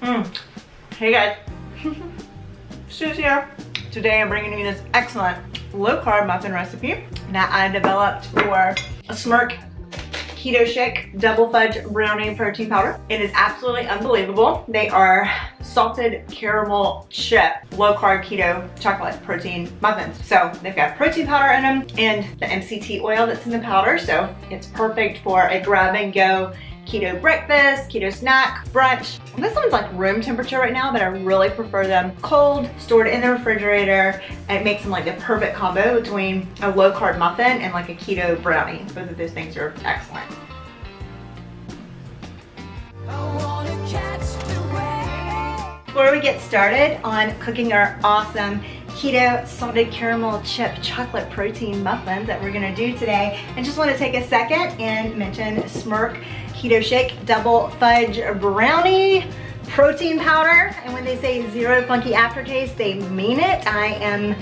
Hey guys, Sue's here. Today I'm bringing you this excellent low-carb muffin recipe that I developed for a Smirk Keto Shake double fudge brownie protein powder. It is absolutely unbelievable. They are salted caramel chip low-carb keto chocolate protein muffins. So they've got protein powder in them and the MCT oil that's in the powder, so it's perfect for a grab-and-go keto breakfast, keto snack, brunch. This one's like room temperature right now, but I really prefer them cold, stored in the refrigerator, and it makes them like the perfect combo between a low carb muffin and like a keto brownie. Both of those things are excellent. Before we get started on cooking our awesome keto salted caramel chip chocolate protein muffins that we're gonna do today, I just want to take a second and mention Smirk Keto Shake double fudge brownie protein powder. And when they say zero funky aftertaste, they mean it. I am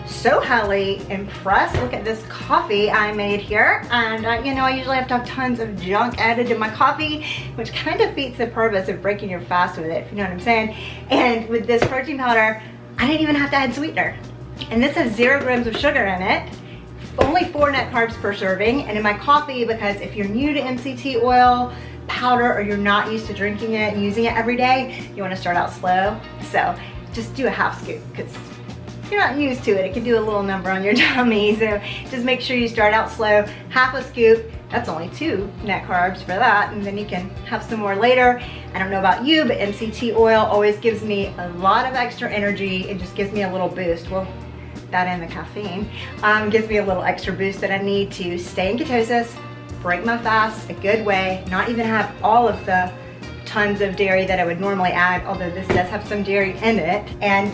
so highly impressed. Look at this coffee I made here. And you know, I usually have to have tons of junk added to my coffee, which kind of defeats the purpose of breaking your fast with it, if you know what I'm saying. And with this protein powder, I didn't even have to add sweetener. And this has 0 grams of sugar in it. Only 4 net carbs per serving. And in my coffee, because if you're new to MCT oil powder or you're not used to drinking it and using it every day, you want to start out slow. So just do a half scoop, because if you're not used to it, it can do a little number on your tummy. So just make sure you start out slow. Half a scoop, that's only 2 net carbs for that, and then you can have some more later. I don't know about you, but MCT oil always gives me a lot of extra energy. It just gives me a little boost. Well, that and the caffeine gives me a little extra boost that I need to stay in ketosis, break my fast a good way, not even have all of the tons of dairy that I would normally add, although this does have some dairy in it, and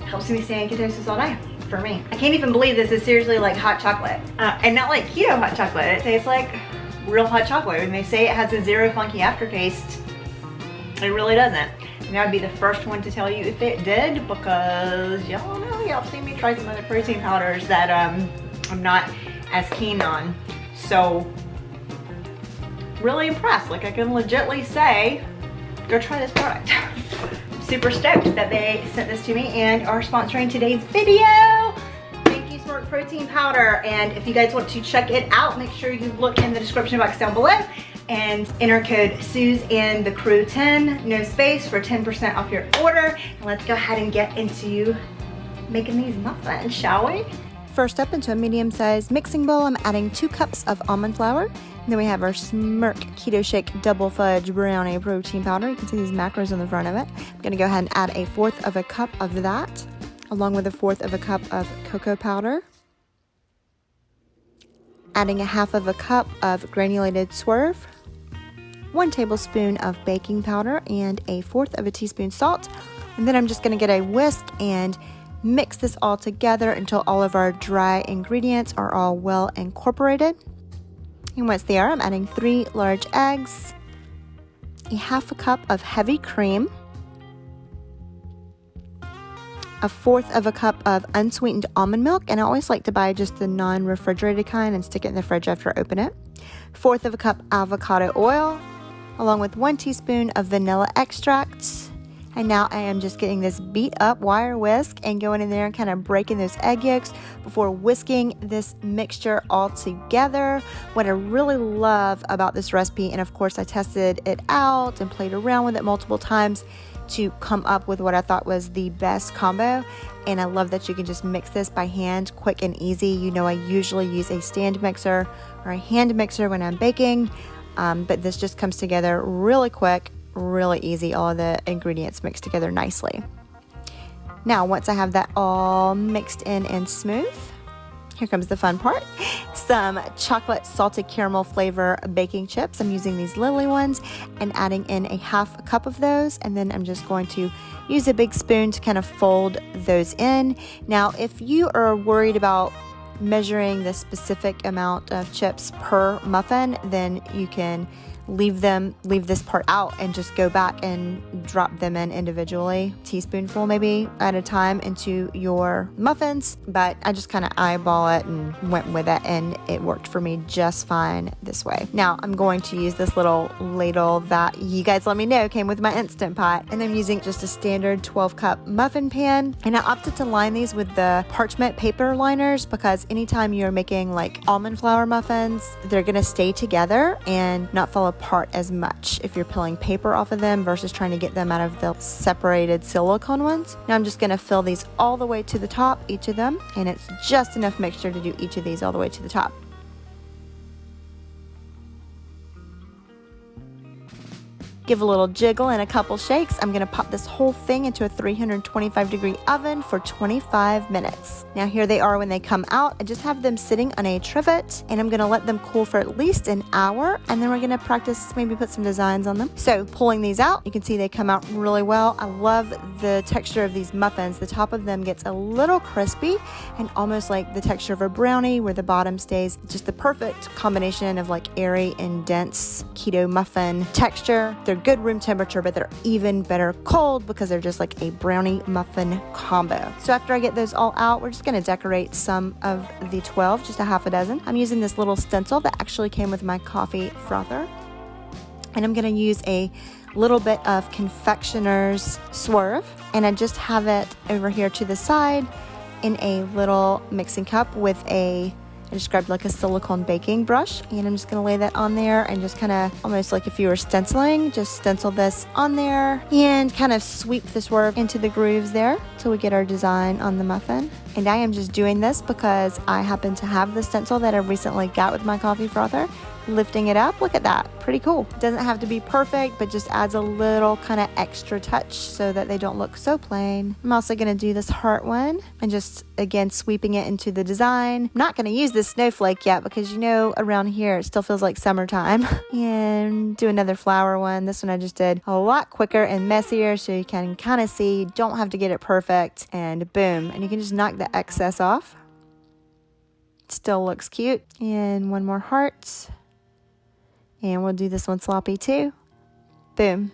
helps me stay in ketosis all day for me. I can't even believe this is seriously like hot chocolate, and not like keto hot chocolate. It tastes like real hot chocolate, and they say it has a 0 funky aftertaste. It really doesn't. And I'd be the first one to tell you if it did, because y'all know, y'all have seen me try some other protein powders that I'm not as keen on. So really impressed. Like, I can legitly say, go try this product. Super stoked that they sent this to me and are sponsoring today's video. Thank you, Smirk Protein Powder. And if you guys want to check it out, make sure you look in the description box down below and enter code Suze and the Crew 10, no space, for 10% off your order. And let's go ahead and get into making these muffins, shall we? First up, into a medium-sized mixing bowl, I'm adding 2 cups of almond flour. And then we have our Smirk Keto Shake double fudge brownie protein powder. You can see these macros on the front of it. I'm gonna go ahead and add 1/4 cup of that, along with 1/4 cup of cocoa powder. Adding 1/2 cup of granulated Swerve, 1 tablespoon of baking powder, and 1/4 teaspoon salt. And then I'm just gonna get a whisk and mix this all together until all of our dry ingredients are all well incorporated. And once they are, I'm adding 3 large eggs, 1/2 cup of heavy cream, 1/4 cup of unsweetened almond milk, and I always like to buy just the non-refrigerated kind and stick it in the fridge after I open it, 1/4 cup avocado oil, along with 1 teaspoon of vanilla extract. And now I am just getting this beat up wire whisk and going in there and kind of breaking those egg yolks before whisking this mixture all together. What I really love about this recipe, and of course I tested it out and played around with it multiple times to come up with what I thought was the best combo. And I love that you can just mix this by hand, quick and easy. You know, I usually use a stand mixer or a hand mixer when I'm baking, but this just comes together really quick, really easy. All of the ingredients mixed together nicely. Now, once I have that all mixed in and smooth, here comes the fun part. Some chocolate salted caramel flavor baking chips. I'm using these Lily ones and adding in 1/2 cup of those. And then I'm just going to use a big spoon to kind of fold those in. Now, if you are worried about measuring the specific amount of chips per muffin, then you can leave this part out and just go back and drop them in individually, teaspoonful maybe at a time, into your muffins. But I just kind of eyeball it and went with it, and it worked for me just fine this way. Now I'm going to use this little ladle that you guys let me know came with my Instant Pot, and I'm using just a standard 12-cup muffin pan, and I opted to line these with the parchment paper liners because anytime you're making like almond flour muffins, they're gonna stay together and not fall apart as much if you're peeling paper off of them versus trying to get them out of the separated silicone ones. Now I'm just gonna fill these all the way to the top, each of them, and it's just enough mixture to do each of these all the way to the top. Give a little jiggle and a couple shakes. I'm gonna pop this whole thing into a 325-degree oven for 25 minutes. Now here they are when they come out. I just have them sitting on a trivet, and I'm gonna let them cool for at least an hour, and then we're gonna practice, maybe put some designs on them. So pulling these out, you can see they come out really well. I love the texture of these muffins. The top of them gets a little crispy and almost like the texture of a brownie, where the bottom stays just the perfect combination of like airy and dense keto muffin texture. They're good room temperature, but they're even better cold because they're just like a brownie muffin combo. So after I get those all out, we're just going to decorate some of the 12, just a half a dozen. I'm using this little stencil that actually came with my coffee frother, and I'm going to use a little bit of confectioner's Swerve, and I just have it over here to the side in a little mixing cup with I just grabbed like a silicone baking brush, and I'm just gonna lay that on there and just kind of almost like if you were stenciling, just stencil this on there and kind of sweep the Swerve into the grooves there till we get our design on the muffin. And I am just doing this because I happen to have the stencil that I recently got with my coffee frother. Lifting it up, look at that, pretty cool. Doesn't have to be perfect, but just adds a little kind of extra touch so that they don't look so plain. I'm also gonna do this heart one and just again sweeping it into the design. I'm not gonna use this snowflake yet because around here it still feels like summertime. And do another flower one. This one I just did a lot quicker and messier, so you can kind of see, you don't have to get it perfect, and boom, and you can just knock the excess off. Still looks cute. And one more heart. And we'll do this one sloppy too. Boom.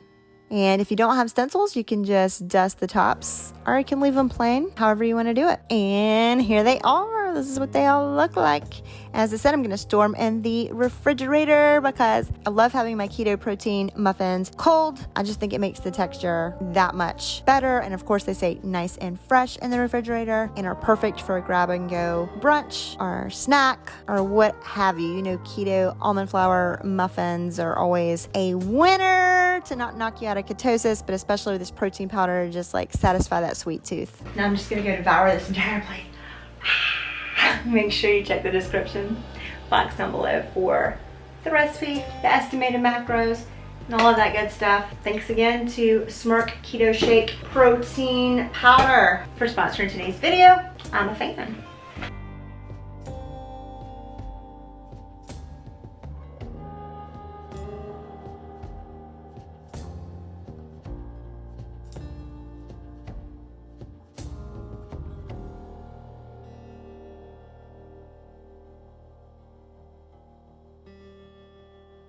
And if you don't have stencils, you can just dust the tops, or you can leave them plain, however you want to do it. And here they are. This is what they all look like. As I said, I'm going to store them in the refrigerator because I love having my keto protein muffins cold. I just think it makes the texture that much better. And of course, they say nice and fresh in the refrigerator and are perfect for a grab and go brunch or snack or what have you. Keto almond flour muffins are always a winner to not knock you out of ketosis, but especially with this protein powder to just like satisfy that sweet tooth. Now I'm just going to go devour this entire plate. Make sure you check the description box down below for the recipe, the estimated macros, and all of that good stuff. Thanks again to Smirk Keto Shake Protein Powder for sponsoring today's video. I'm a fan.